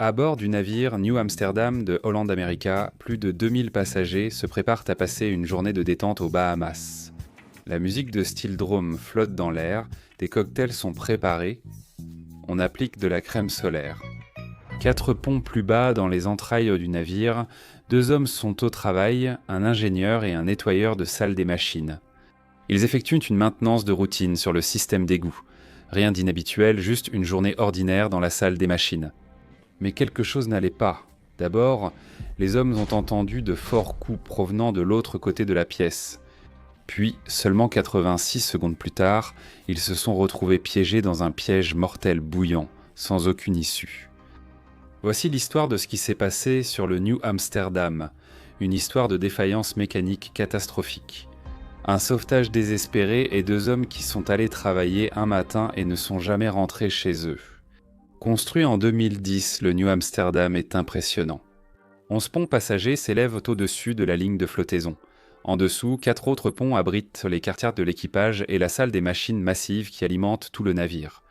À bord du navire New Amsterdam de Holland America, plus de 2000 passagers se préparent à passer une journée de détente aux Bahamas. La musique de Steel Drum flotte dans l'air, des cocktails sont préparés, on applique de la crème solaire. 4 ponts plus bas dans les entrailles du navire, 2 hommes sont au travail, un ingénieur et un nettoyeur de salle des machines. Ils effectuent une maintenance de routine sur le système d'égout. Rien d'inhabituel, juste une journée ordinaire dans la salle des machines. Mais quelque chose n'allait pas. D'abord, les hommes ont entendu de forts coups provenant de l'autre côté de la pièce. Puis, seulement 86 secondes plus tard, ils se sont retrouvés piégés dans un piège mortel bouillant, sans aucune issue. Voici l'histoire de ce qui s'est passé sur le New Amsterdam, une histoire de défaillance mécanique catastrophique. Un sauvetage désespéré et 2 hommes qui sont allés travailler un matin et ne sont jamais rentrés chez eux. Construit en 2010, le New Amsterdam est impressionnant. 11 ponts passagers s'élèvent au-dessus de la ligne de flottaison. En dessous, 4 autres ponts abritent les quartiers de l'équipage et la salle des machines massives qui alimentent tout le navire.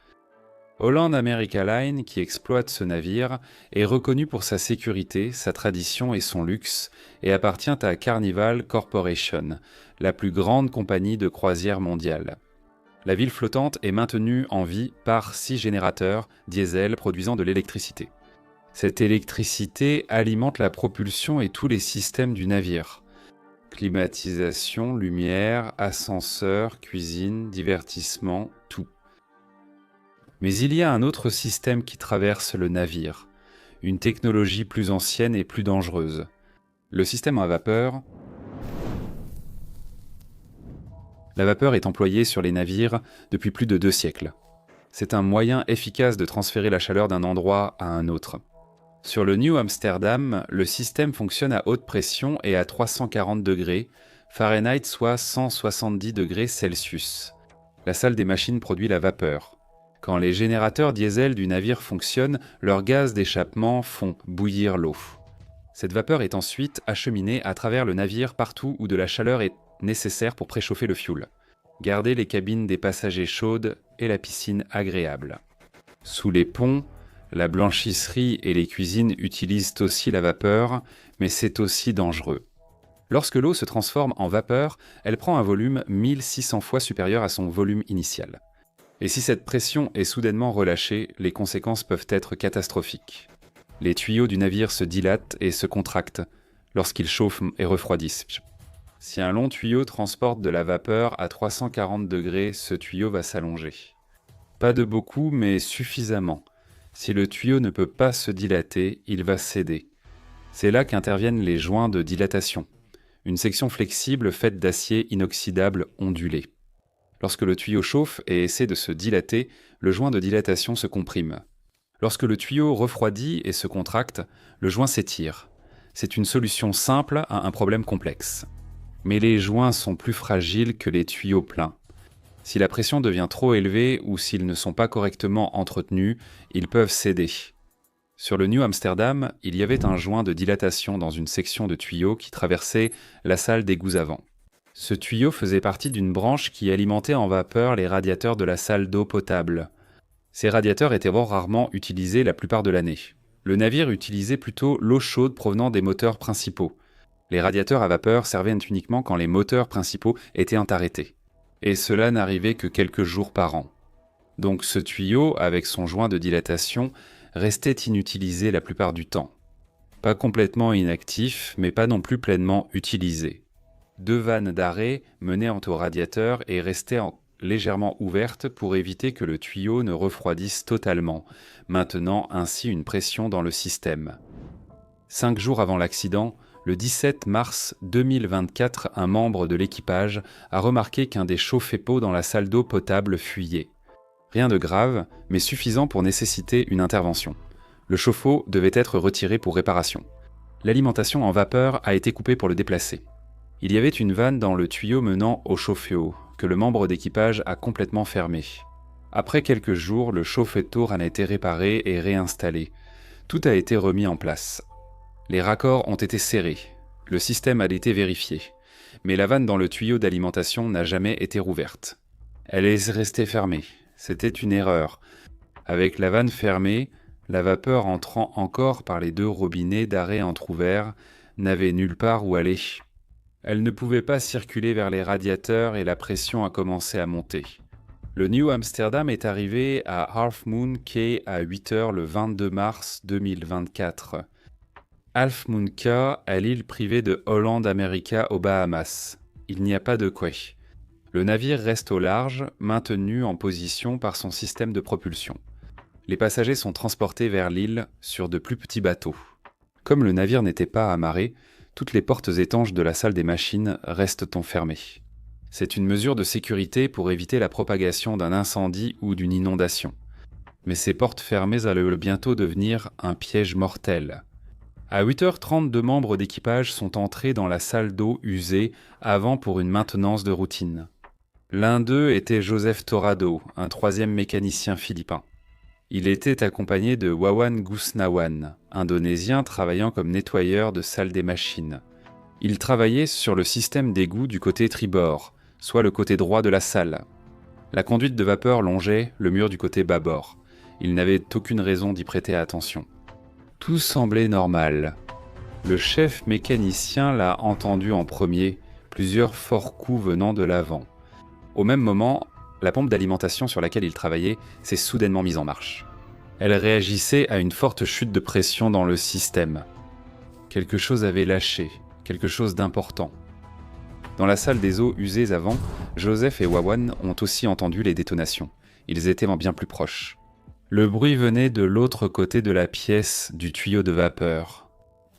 Holland America Line, qui exploite ce navire, est reconnu pour sa sécurité, sa tradition et son luxe, et appartient à Carnival Corporation, la plus grande compagnie de croisière mondiale. La ville flottante est maintenue en vie par 6 générateurs diesel produisant de l'électricité. Cette électricité alimente la propulsion et tous les systèmes du navire. Climatisation, lumière, ascenseur, cuisine, divertissement, tout. Mais il y a un autre système qui traverse le navire, une technologie plus ancienne et plus dangereuse. Le système à vapeur. La vapeur est employée sur les navires depuis plus de 2 siècles. C'est un moyen efficace de transférer la chaleur d'un endroit à un autre. Sur le New Amsterdam, le système fonctionne à haute pression et à 340 degrés Fahrenheit, soit 170 degrés Celsius. La salle des machines produit la vapeur. Quand les générateurs diesel du navire fonctionnent, leurs gaz d'échappement font bouillir l'eau. Cette vapeur est ensuite acheminée à travers le navire partout où de la chaleur est nécessaire pour préchauffer le fioul. Garder les cabines des passagers chaudes et la piscine agréable. Sous les ponts, la blanchisserie et les cuisines utilisent aussi la vapeur, mais c'est aussi dangereux. Lorsque l'eau se transforme en vapeur, elle prend un volume 1600 fois supérieur à son volume initial. Et si cette pression est soudainement relâchée, les conséquences peuvent être catastrophiques. Les tuyaux du navire se dilatent et se contractent lorsqu'ils chauffent et refroidissent. Si un long tuyau transporte de la vapeur à 340 degrés, ce tuyau va s'allonger. Pas de beaucoup, mais suffisamment. Si le tuyau ne peut pas se dilater, il va céder. C'est là qu'interviennent les joints de dilatation, une section flexible faite d'acier inoxydable ondulé. Lorsque le tuyau chauffe et essaie de se dilater, le joint de dilatation se comprime. Lorsque le tuyau refroidit et se contracte, le joint s'étire. C'est une solution simple à un problème complexe. Mais les joints sont plus fragiles que les tuyaux pleins. Si la pression devient trop élevée ou s'ils ne sont pas correctement entretenus, ils peuvent céder. Sur le New Amsterdam, il y avait un joint de dilatation dans une section de tuyaux qui traversait la salle d'égouts avant. Ce tuyau faisait partie d'une branche qui alimentait en vapeur les radiateurs de la salle d'eau potable. Ces radiateurs étaient rarement utilisés la plupart de l'année. Le navire utilisait plutôt l'eau chaude provenant des moteurs principaux. Les radiateurs à vapeur servaient uniquement quand les moteurs principaux étaient arrêtés. Et cela n'arrivait que quelques jours par an. Donc ce tuyau, avec son joint de dilatation, restait inutilisé la plupart du temps. Pas complètement inactif, mais pas non plus pleinement utilisé. 2 vannes d'arrêt menaient au radiateur et restaient légèrement ouvertes pour éviter que le tuyau ne refroidisse totalement, maintenant ainsi une pression dans le système. 5 jours avant l'accident, le 17 mars 2024, un membre de l'équipage a remarqué qu'un des chauffe-eau dans la salle d'eau potable fuyait. Rien de grave, mais suffisant pour nécessiter une intervention. Le chauffe-eau devait être retiré pour réparation. L'alimentation en vapeur a été coupée pour le déplacer. Il y avait une vanne dans le tuyau menant au chauffe-eau, que le membre d'équipage a complètement fermé. Après quelques jours, le chauffe-eau a été réparé et réinstallé. Tout a été remis en place. Les raccords ont été serrés. Le système a été vérifié. Mais la vanne dans le tuyau d'alimentation n'a jamais été rouverte. Elle est restée fermée. C'était une erreur. Avec la vanne fermée, La vapeur entrant encore par les 2 robinets d'arrêt entr'ouverts n'avait nulle part où aller. Elle ne pouvait pas circuler vers les radiateurs et la pression a commencé à monter. Le New Amsterdam est arrivé à Half Moon Cay à 8 h le 22 mars 2024. Half Moon Cay est l'île privée de Holland America aux Bahamas. Il n'y a pas de quai. Le navire reste au large, maintenu en position par son système de propulsion. Les passagers sont transportés vers l'île sur de plus petits bateaux. Comme le navire n'était pas amarré, toutes les portes étanches de la salle des machines restent fermées. C'est une mesure de sécurité pour éviter la propagation d'un incendie ou d'une inondation. Mais ces portes fermées allaient bientôt devenir un piège mortel. À 8 h 30, 2 membres d'équipage sont entrés dans la salle d'eau usée avant pour une maintenance de routine. L'un d'eux était Joseph Torrado, un 3e mécanicien philippin. Il était accompagné de Wawan Gusnawan, indonésien travaillant comme nettoyeur de salle des machines. Il travaillait sur le système d'égout du côté tribord, soit le côté droit de la salle. La conduite de vapeur longeait le mur du côté bâbord. Il n'avait aucune raison d'y prêter attention. Tout semblait normal. Le chef mécanicien l'a entendu en premier, plusieurs forts coups venant de l'avant. Au même moment, la pompe d'alimentation sur laquelle il travaillait s'est soudainement mise en marche. Elle réagissait à une forte chute de pression dans le système. Quelque chose avait lâché, quelque chose d'important. Dans la salle des eaux usées avant, Joseph et Wawan ont aussi entendu les détonations. Ils étaient bien plus proches. Le bruit venait de l'autre côté de la pièce, du tuyau de vapeur.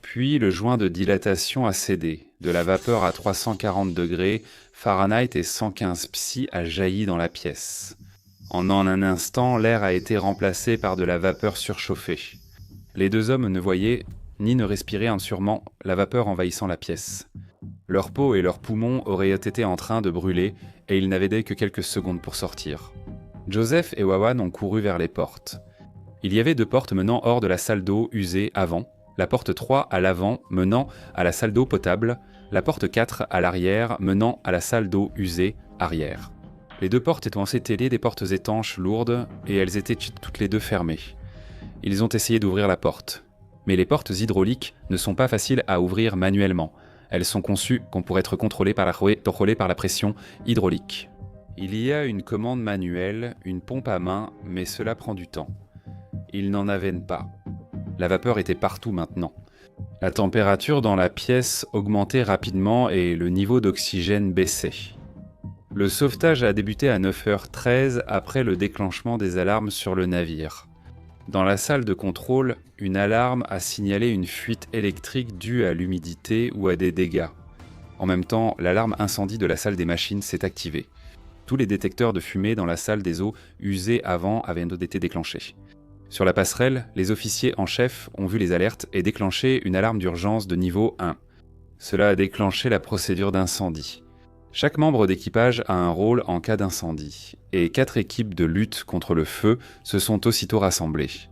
Puis le joint de dilatation a cédé. De la vapeur à 340 degrés Fahrenheit et 115 psi a jailli dans la pièce. En un instant, l'air a été remplacé par de la vapeur surchauffée. Les 2 hommes ne voyaient ni ne respiraient sûrement la vapeur envahissant la pièce. Leur peau et leurs poumons auraient été en train de brûler et ils n'avaient que quelques secondes pour sortir. Joseph et Wawan ont couru vers les portes. Il y avait 2 portes menant hors de la salle d'eau usée avant, la porte 3 à l'avant menant à la salle d'eau potable, la porte 4 à l'arrière menant à la salle d'eau usée arrière. Les 2 portes étaient scellées des portes étanches lourdes et elles étaient toutes les 2 fermées. Ils ont essayé d'ouvrir la porte. Mais les portes hydrauliques ne sont pas faciles à ouvrir manuellement. Elles sont conçues pour être contrôlées par la pression hydraulique. Il y a une commande manuelle, une pompe à main, mais cela prend du temps. Ils n'en avaient pas. La vapeur était partout maintenant. La température dans la pièce augmentait rapidement et le niveau d'oxygène baissait. Le sauvetage a débuté à 9 h 13 après le déclenchement des alarmes sur le navire. Dans la salle de contrôle, une alarme a signalé une fuite électrique due à l'humidité ou à des dégâts. En même temps, l'alarme incendie de la salle des machines s'est activée. Tous les détecteurs de fumée dans la salle des eaux usées avant avaient été déclenchés. Sur la passerelle, les officiers en chef ont vu les alertes et déclenché une alarme d'urgence de niveau 1. Cela a déclenché la procédure d'incendie. Chaque membre d'équipage a un rôle en cas d'incendie, et 4 équipes de lutte contre le feu se sont aussitôt rassemblées.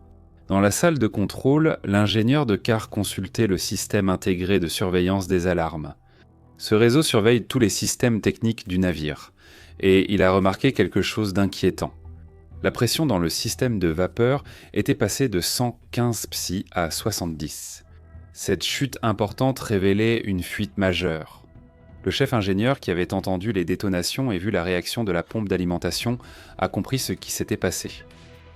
Dans la salle de contrôle, l'ingénieur de quart consultait le système intégré de surveillance des alarmes. Ce réseau surveille tous les systèmes techniques du navire, et il a remarqué quelque chose d'inquiétant. La pression dans le système de vapeur était passée de 115 psi à 70. Cette chute importante révélait une fuite majeure. Le chef ingénieur qui avait entendu les détonations et vu la réaction de la pompe d'alimentation a compris ce qui s'était passé.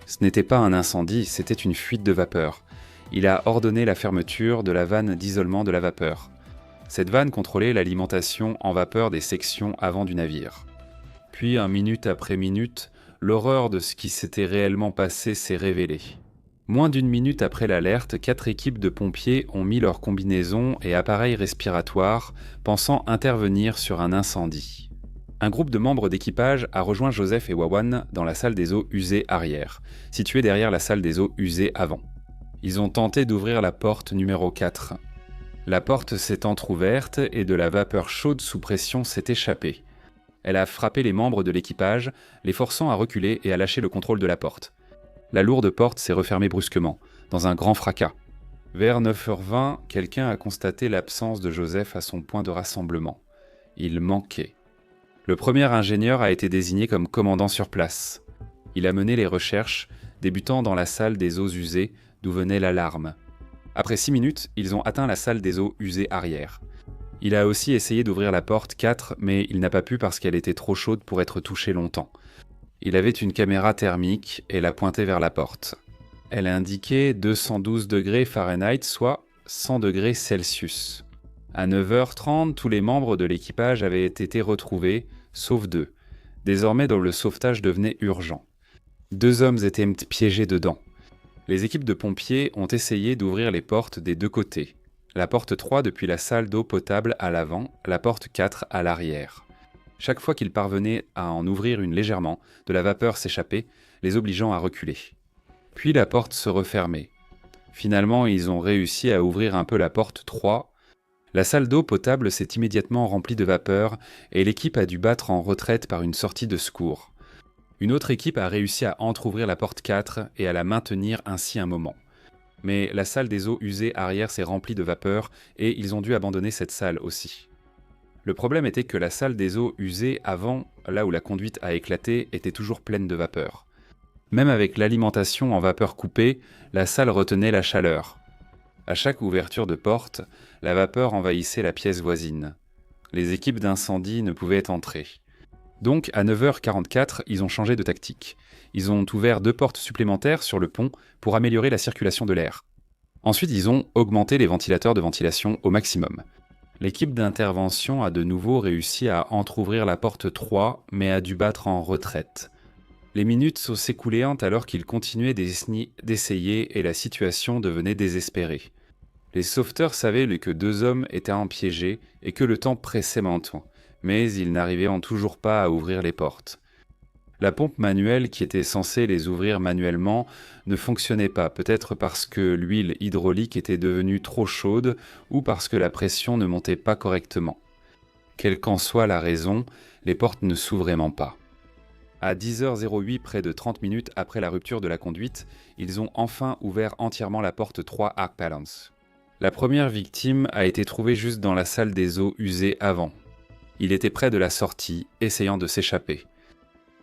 Ce n'était pas un incendie, c'était une fuite de vapeur. Il a ordonné la fermeture de la vanne d'isolement de la vapeur. Cette vanne contrôlait l'alimentation en vapeur des sections avant du navire. Puis, minute après minute, l'horreur de ce qui s'était réellement passé s'est révélée. Moins d'1 minute après l'alerte, 4 équipes de pompiers ont mis leurs combinaisons et appareils respiratoires, pensant intervenir sur un incendie. Un groupe de membres d'équipage a rejoint Joseph et Wawan dans la salle des eaux usées arrière, située derrière la salle des eaux usées avant. Ils ont tenté d'ouvrir la porte numéro 4. La porte s'est entr'ouverte et de la vapeur chaude sous pression s'est échappée. Elle a frappé les membres de l'équipage, les forçant à reculer et à lâcher le contrôle de la porte. La lourde porte s'est refermée brusquement, dans un grand fracas. Vers 9 h 20, quelqu'un a constaté l'absence de Joseph à son point de rassemblement. Il manquait. Le premier ingénieur a été désigné comme commandant sur place. Il a mené les recherches, débutant dans la salle des eaux usées, d'où venait l'alarme. Après 6 minutes, ils ont atteint la salle des eaux usées arrière. Il a aussi essayé d'ouvrir la porte 4, mais il n'a pas pu parce qu'elle était trop chaude pour être touchée longtemps. Il avait une caméra thermique et l'a pointée vers la porte. Elle a indiqué 212 degrés Fahrenheit, soit 100 degrés Celsius. À 9h30, tous les membres de l'équipage avaient été retrouvés, sauf 2. Désormais, le sauvetage devenait urgent. 2 hommes étaient piégés dedans. Les équipes de pompiers ont essayé d'ouvrir les portes des 2 côtés. La porte 3 depuis la salle d'eau potable à l'avant, la porte 4 à l'arrière. Chaque fois qu'ils parvenaient à en ouvrir une légèrement, de la vapeur s'échappait, les obligeant à reculer. Puis la porte se refermait. Finalement, ils ont réussi à ouvrir un peu la porte 3. La salle d'eau potable s'est immédiatement remplie de vapeur et l'équipe a dû battre en retraite par une sortie de secours. Une autre équipe a réussi à entrouvrir la porte 4 et à la maintenir ainsi un moment. Mais la salle des eaux usées arrière s'est remplie de vapeur et ils ont dû abandonner cette salle aussi. Le problème était que la salle des eaux usées avant, là où la conduite a éclaté, était toujours pleine de vapeur. Même avec l'alimentation en vapeur coupée, la salle retenait la chaleur. À chaque ouverture de porte, la vapeur envahissait la pièce voisine. Les équipes d'incendie ne pouvaient entrer. Donc, à 9h44, ils ont changé de tactique. Ils ont ouvert 2 portes supplémentaires sur le pont pour améliorer la circulation de l'air. Ensuite, ils ont augmenté les ventilateurs de ventilation au maximum. L'équipe d'intervention a de nouveau réussi à entrouvrir la porte 3, mais a dû battre en retraite. Les minutes s'écoulaient alors qu'ils continuaient d'essayer et la situation devenait désespérée. Les sauveteurs savaient que 2 hommes étaient piégés et que le temps pressait maintenant, mais ils n'arrivaient toujours pas à ouvrir les portes. La pompe manuelle qui était censée les ouvrir manuellement ne fonctionnait pas, peut-être parce que l'huile hydraulique était devenue trop chaude ou parce que la pression ne montait pas correctement. Quelle qu'en soit la raison, les portes ne s'ouvraient pas. À 10h08, près de 30 minutes après la rupture de la conduite, ils ont enfin ouvert entièrement la porte 3 Arc Balance. La première victime a été trouvée juste dans la salle des eaux usées avant. Il était près de la sortie, essayant de s'échapper.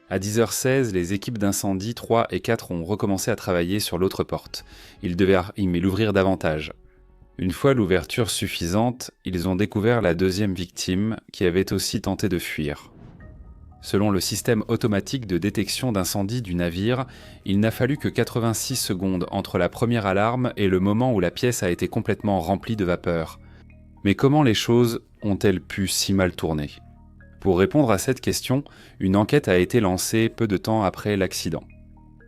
À 10h16, les équipes d'incendie 3 et 4 ont recommencé à travailler sur l'autre porte. Ils devaient l'ouvrir davantage. Une fois l'ouverture suffisante, ils ont découvert la deuxième victime qui avait aussi tenté de fuir. Selon le système automatique de détection d'incendie du navire, il n'a fallu que 86 secondes entre la première alarme et le moment où la pièce a été complètement remplie de vapeur. Mais comment les choses ont-elles pu si mal tourner ? Pour répondre à cette question, une enquête a été lancée peu de temps après l'accident.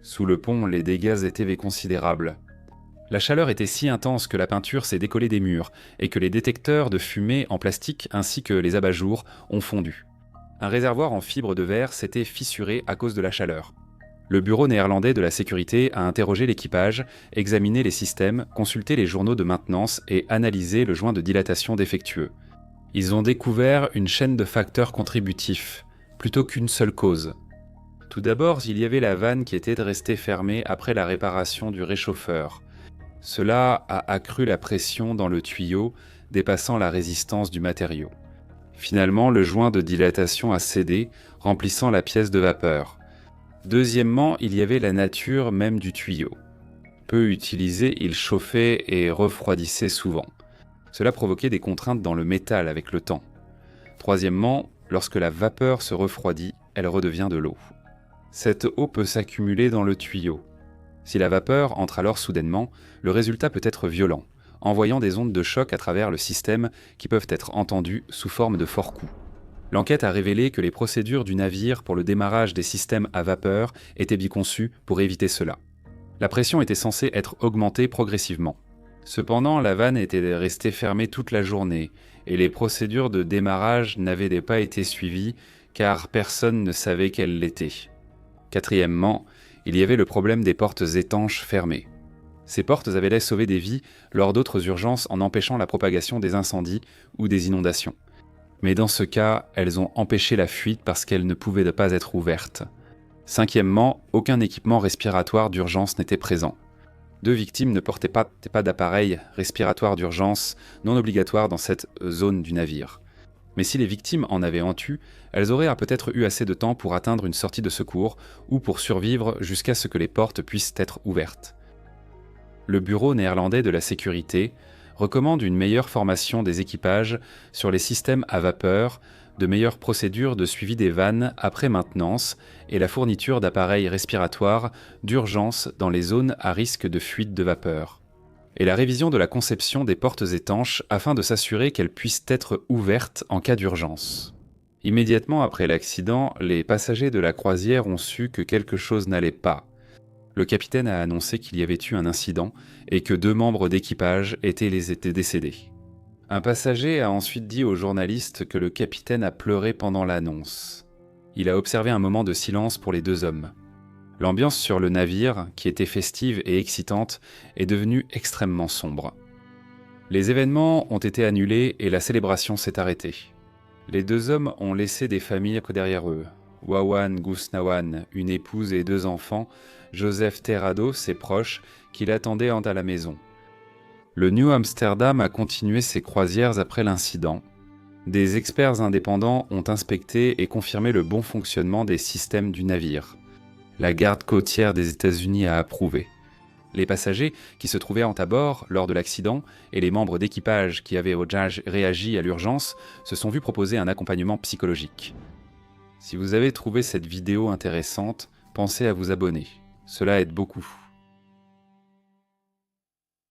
Sous le pont, les dégâts étaient considérables. La chaleur était si intense que la peinture s'est décollée des murs et que les détecteurs de fumée en plastique ainsi que les abat-jours ont fondu. Un réservoir en fibre de verre s'était fissuré à cause de la chaleur. Le bureau néerlandais de la sécurité a interrogé l'équipage, examiné les systèmes, consulté les journaux de maintenance et analysé le joint de dilatation défectueux. Ils ont découvert une chaîne de facteurs contributifs, plutôt qu'une seule cause. Tout d'abord, il y avait la vanne qui était restée fermée après la réparation du réchauffeur. Cela a accru la pression dans le tuyau, dépassant la résistance du matériau. Finalement, le joint de dilatation a cédé, remplissant la pièce de vapeur. Deuxièmement, il y avait la nature même du tuyau. Peu utilisé, il chauffait et refroidissait souvent. Cela provoquait des contraintes dans le métal avec le temps. Troisièmement, lorsque la vapeur se refroidit, elle redevient de l'eau. Cette eau peut s'accumuler dans le tuyau. Si la vapeur entre alors soudainement, le résultat peut être violent, envoyant des ondes de choc à travers le système qui peuvent être entendues sous forme de forts coups. L'enquête a révélé que les procédures du navire pour le démarrage des systèmes à vapeur étaient bien conçues pour éviter cela. La pression était censée être augmentée progressivement. Cependant, la vanne était restée fermée toute la journée et les procédures de démarrage n'avaient pas été suivies car personne ne savait qu'elles l'étaient. Quatrièmement, il y avait le problème des portes étanches fermées. Ces portes avaient sauvé des vies lors d'autres urgences en empêchant la propagation des incendies ou des inondations. Mais dans ce cas, elles ont empêché la fuite parce qu'elles ne pouvaient pas être ouvertes. Cinquièmement, aucun équipement respiratoire d'urgence n'était présent. 2 victimes ne portaient pas d'appareil respiratoire d'urgence non obligatoire dans cette zone du navire. Mais si les victimes en avaient eu, elles auraient peut-être eu assez de temps pour atteindre une sortie de secours ou pour survivre jusqu'à ce que les portes puissent être ouvertes. le Bureau néerlandais de la sécurité recommande une meilleure formation des équipages sur les systèmes à vapeur, de meilleures procédures de suivi des vannes après maintenance et la fourniture d'appareils respiratoires d'urgence dans les zones à risque de fuite de vapeur. Et la révision de la conception des portes étanches afin de s'assurer qu'elles puissent être ouvertes en cas d'urgence. Immédiatement après l'accident, les passagers de la croisière ont su que quelque chose n'allait pas. Le capitaine a annoncé qu'il y avait eu un incident et que 2 membres d'équipage étaient décédés. Un passager a ensuite dit aux journalistes que le capitaine a pleuré pendant l'annonce. Il a observé un moment de silence pour les 2 hommes. L'ambiance sur le navire, qui était festive et excitante, est devenue extrêmement sombre. Les événements ont été annulés et la célébration s'est arrêtée. Les 2 hommes ont laissé des familles derrière eux. Wawan Gusnawan, une épouse et 2 enfants, Joseph Terrado, ses proches, qui l'attendaient à la maison. Le New Amsterdam a continué ses croisières après l'incident. Des experts indépendants ont inspecté et confirmé le bon fonctionnement des systèmes du navire. La garde côtière des États-Unis a approuvé. Les passagers qui se trouvaient à bord lors de l'accident et les membres d'équipage qui avaient réagi à l'urgence se sont vus proposer un accompagnement psychologique. Si vous avez trouvé cette vidéo intéressante, pensez à vous abonner. Cela aide beaucoup.